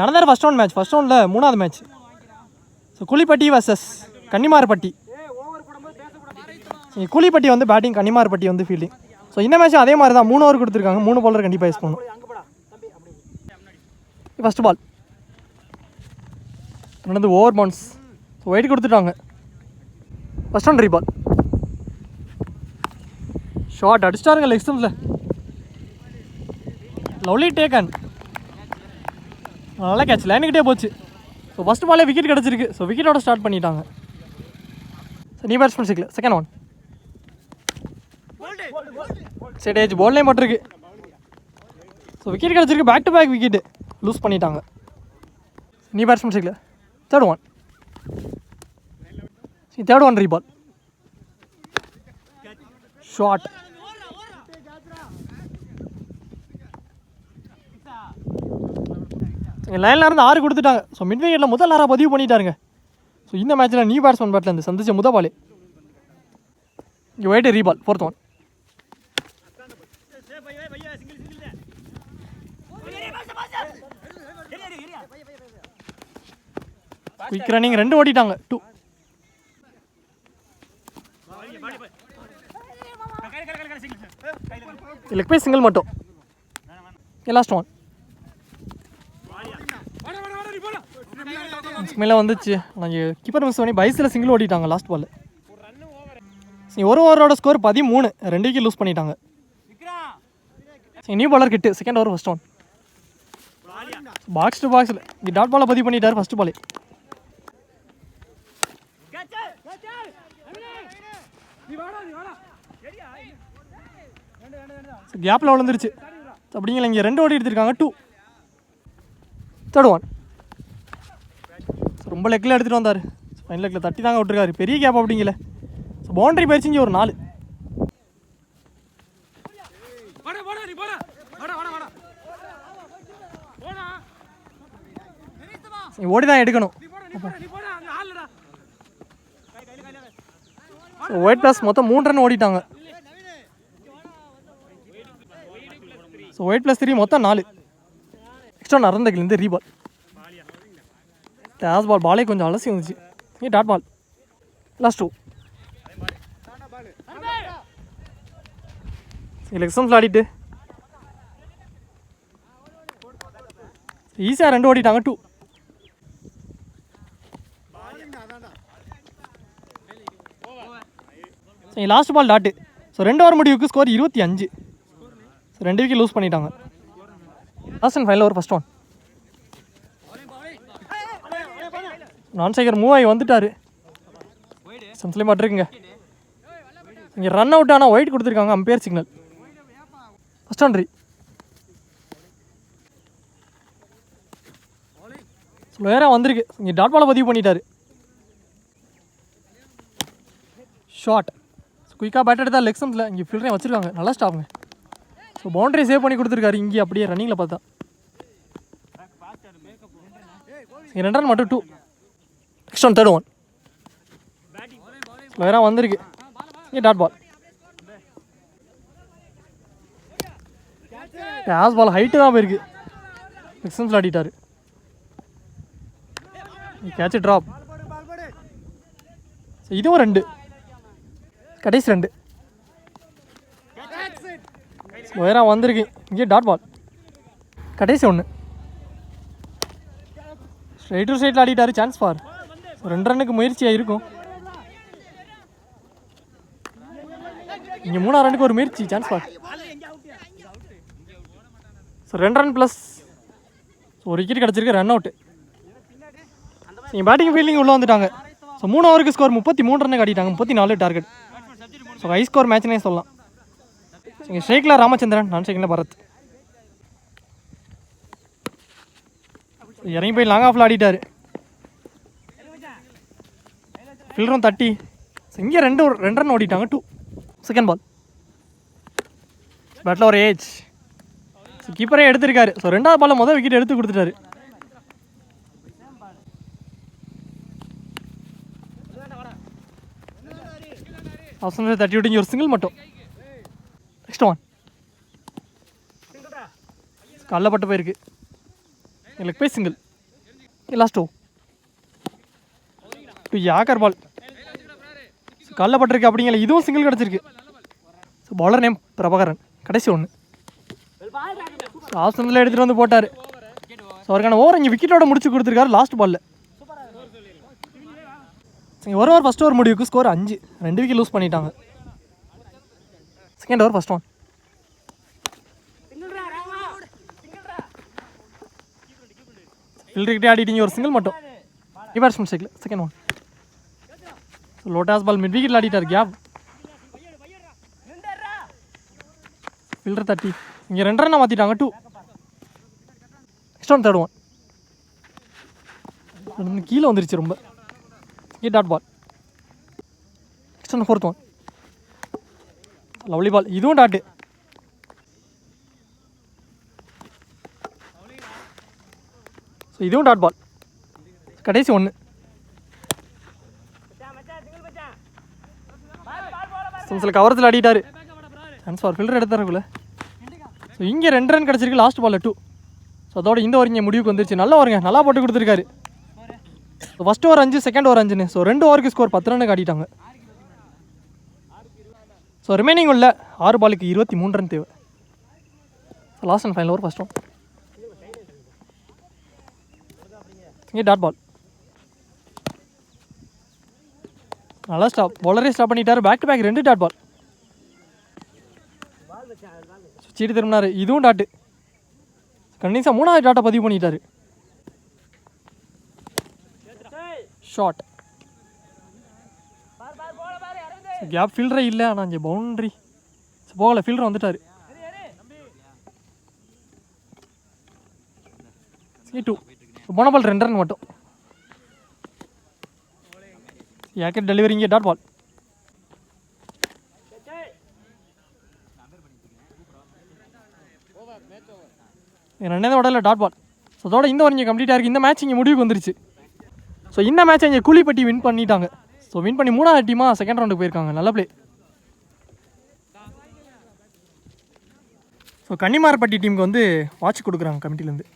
நடந்தார் first round match. First ரவுண்டில் 3வது match. So Koolipatti versus Kannimarpatti. Koolipatti வந்து பேட்டிங், கன்னிமார்பட்டி வந்து ஃபீல்டிங். ஸோ இந்த மேட்ச் அதே மாதிரி தான் 3 ஓவர் கொடுத்துருக்காங்க. 3 பாலர் கண்டிப்பாக யூஸ் பண்ணணும். ஃபஸ்ட் பால் நடந்து ஓவர் பவுன்ஸ். ஸோ ஒயிட் கொடுத்துட்டாங்க. First one reball. ஷார்ட் அடிச்சிட்டாருங்க லெக் ஸ்டம்பில். Lovely taken. நல்லா கேட்ச், லைனுக்கிட்டே போச்சு. ஸோ ஃபஸ்ட் பாலே விக்கெட் கிடச்சிருக்கு. ஸோ விக்கெட்டோட ஸ்டார்ட் பண்ணிட்டாங்க. ஸோ நீ பேட்ஸ்மேன் சிக்கல. செகண்ட் ஒன் சைட் ஏஜ் பால்லையும் பட்டிருக்கு. ஸோ விக்கெட் கிடச்சிருக்கு. Back to back wicket lose பண்ணிட்டாங்க. நீ பேட்ஸ்மேன் சிக்கல. Third one. Third one reball. Short. லைனில் இருந்து 6 கொடுத்துட்டாங்க. ஸோ மிட் விக்கெட்டில் முதல் 6 பதிவு பண்ணிட்டாருங்க. ஸோ இந்த மேட்ச்சில் நியூ பேட்ஸ்மேன் பேட்டில் இருந்து சந்திச்ச முதல் பால். இங்கே wide reball. Fourth one. Quick running 2 ஓடிட்டாங்க. 2. லெக் பை சிங்கிள் மட்டும். Last one. மேலே வந்துச்சு. நாங்கள் கீப்பர் மிஸ் பண்ணி பைஸில் சிங்கிள் ஓடிட்டாங்க லாஸ்ட் பால். ஒரு ஓவரோட ஸ்கோர் 13. 2 விக்கெட் லூஸ் பண்ணிட்டாங்க. நியூ பாலர் கிட்டு. Second over first one. Box to பாக்ஸில் இங்கே டாட் பாலை பதிவு பண்ணிட்டார் ஃபஸ்ட்டு பால். கேப்பில் விழுந்துருச்சு. அப்படிங்களா இங்கே 2 ஓடி எடுத்திருக்காங்க. 2. Third one. ரொம்ப லெக்கில் எடுத்துகிட்டு வந்தார். ஃபைனல் லெக்கில் தட்டி தாங்க விட்டுருக்காரு. பெரிய கேப் அப்படிங்கல. ஸோ பவுண்டரி போயிடுச்சு. இங்கே ஒரு 4. ஓடி தான் எடுக்கணும். ஒயிட் ப்ளஸ் மொத்தம் 3 ரன் ஓடிட்டாங்க. ஸோ ஒயிட் ப்ளஸ் 3 மொத்தம் 4. எக்ஸ்ட்ரா நடந்தகிலேருந்து ரீபால். டேஸ் பால். பாலே கொஞ்சம் அலசி வந்துச்சு. Dot ball. லாஸ்ட் 2. லெக்ஸம்ஸில் ஆடிட்டு ஈஸியாக 2 ஓடிட்டாங்க. 2. Last ball dot. So 2 over முடிவுக்கு ஸ்கோர் 25. ஸோ 2 விக்கெட் லூஸ் பண்ணிட்டாங்க. Last and final over first one. நான்சேகர் மூவ் ஆகி வந்துட்டார். சம்ஸ்லேயும் மாட்டிருக்குங்க. இங்கே ரன் அவுட் ஆனால் ஒயிட் கொடுத்துருக்காங்க. Umpire signal. ஃபஸ்ட் ஒன் ரீ. ஸ்லோயராக வந்திருக்கு. இங்கே டாட் பாலை பதிவு பண்ணிட்டார். ஷார்ட். குயிக்காக பேட் எடுத்தால் லெக் ஸ்டம்பில். இங்கே ஃபீல்டரையும் வச்சுருக்காங்க. நல்லா ஸ்டாப்புங்க. ஸோ பவுண்டரி சேவ் பண்ணி கொடுத்துருக்காரு. இங்கே அப்படியே ரன்னிங்கில் பார்த்தா 2 ரன் மட்டும். 2. Next one. Third one. ஸ்லோயராக வந்திருக்கு. இங்கே டாட் பால். டேஸ் பால் ஹைட்டு தான் போயிருக்கு. லெக் ஸ்டம்பில் ஆடிட்டார். Catch drop. ஸோ இதுவும் 2. கடைசி 2. ஸ்லோயராக வந்திருக்கு. இங்கே டாட் பால். கடைசி 1. ஸ்ட்ரைட் டு ஸ்ட்ரைட்டில் ஆடிட்டார். சான்ஸ் ஃபார் 2 ரன்னுக்கு முயற்சியாக இருக்கும். இங்கே 3ஆம் ரன்னுக்கு ஒரு முயற்சி. Chance for. So 2 run plus ஒரு விக்கெட் கிடச்சிருக்கு. Run out. நீங்கள் பேட்டிங் ஃபீல்டிங் உள்ளே வந்துட்டாங்க. ஸோ 3 ஓவருக்கு ஸ்கோர் 33 ரன்னுக்கு ஆடிட்டாங்க. 34 டார்கெட். ஸோ ஹை ஸ்கோர் மேட்ச்னே சொல்லலாம். இங்கே ஸ்ட்ரைக்கில் ராமச்சந்திரன், நான் ஸ்ட்ரைக்கில் பரத். இறங்கி போய் லாங் ஆஃபில் ஆடிட்டார். ஃபீல்டரும் தட்டி. ஸோ இங்கே 2 ரன் ஓடிட்டாங்க. 2. Second ball. பேட்டில் ஒரு ஏஜ். ஸோ கீப்பரே எடுத்திருக்காரு. ஸோ 2வது பாலில் முதல் விக்கெட் எடுத்து கொடுத்துட்டாரு. அவசரம் தட்டி விட்டு ஒரு சிங்கிள் மட்டும். Next one. கல்லப்பட்டு போயிருக்கு. Leg bye single. Last two yorker ball காலில் பட்டிருக்கு அப்படிங்கல. இதுவும் சிங்கிள் கிடச்சிருக்கு. So bowler name Prabhakaran. கடைசி ஒன்று ஆப்ஷனில் எடுத்துகிட்டு வந்து போட்டார். ஸோ அவருக்கான ஓவர் இங்கே விக்கெட்டோட முடிச்சு கொடுத்துருக்காரு லாஸ்ட் பாலில். ஒரு ஓவர் ஃபஸ்ட் ஓவர் முடிவுக்கு ஸ்கோர் 5. 2 விக்கெட் லூஸ் பண்ணிட்டாங்க. செகண்ட் ஓவர் ஃபஸ்ட் ஒன் ஃபீல்டர்கிட்டே ஆடிட்டீங்க. ஒரு சிங்கிள் மட்டும் பேட்ஸ்மேன் சைக்கிள். செகண்ட் ஒன் லோட்டாஸ் பால் மிட் விக்கெட்டில் ஆடிட்டார். கேப் ஃபீல்டர் தட்டி இங்கே 2 ரன் மாற்றிட்டாங்க. 2. நெக்ஸ்ட் ஒன் தேர்ட் ஒன் கீழே வந்துருச்சு ரொம்ப. Dot ball. Next one fourth one lovely ball. இதுவும் டாட்டு. ஸோ இதுவும் டாட் பால். கடைசி ஒன்று சில கவரத்தில் ஆடிட்டார். சான்ஸ் ஃபார் ஃபில்டர் எடுத்தாருக்குள்ள. ஸோ இங்கே 2 ரன் கிடச்சிருக்கு லாஸ்ட் பாலில் 2. ஸோ அதோட இந்த ஓவர் இங்கே முடிவுக்கு வந்துருச்சு. நல்லா வருங்க, நல்லா போட்டு கொடுத்துருக்காரு. ஃபஸ்ட் ஓவர் 5, செகண்ட் ஓவர் 5ன்னு. ஸோ 2 ஓவருக்கு ஸ்கோர் 10 ரன்னு காட்டிட்டாங்க. ஸோ ரிமைனிங் உள்ள 6 பாலுக்கு 23 ரன் தேவை. So last and final over first one இங்கே டாட் பால். நல்லா ஸ்டாப். பவுலரே ஸ்டாப் பண்ணிட்டார். Back to back 2 dot ball. சீட்டு திரும்பினார். இதுவும் டாட்டு. கண்டிப்பாக 3வது டாட்டை பதிவு பண்ணிட்டார். ஷார்ட். கேப் ஃபீல்டரே இல்லை. ஆனால் இங்கே பவுண்ட்ரி போகலை. ஃபீல்டர் வந்துட்டார். 2 போன பால் 2 ரன் மட்டும். யாக்கெட் டெலிவரி இங்கே டாட் பால். ரெண்டாவது உடல டாட் பால். ஸோ அதோட இந்த ஓவர் இங்கே கம்ப்ளீட்டாக இருக்குது. இந்த மேட்ச் இங்கே முடிவுக்கு வந்துருச்சு. ஸோ இந்த மேட்ச்சை இங்கே கூலிப்பட்டி வின் பண்ணிட்டாங்க. ஸோ வின் பண்ணி 3வது டீமாக செகண்ட் ரவுண்டுக்கு போயிருக்காங்க. நல்ல பிளே. ஸோ கன்னிமார்பட்டி டீமுக்கு வந்து வாட்ச் கொடுக்குறாங்க கமிட்டிலேருந்து.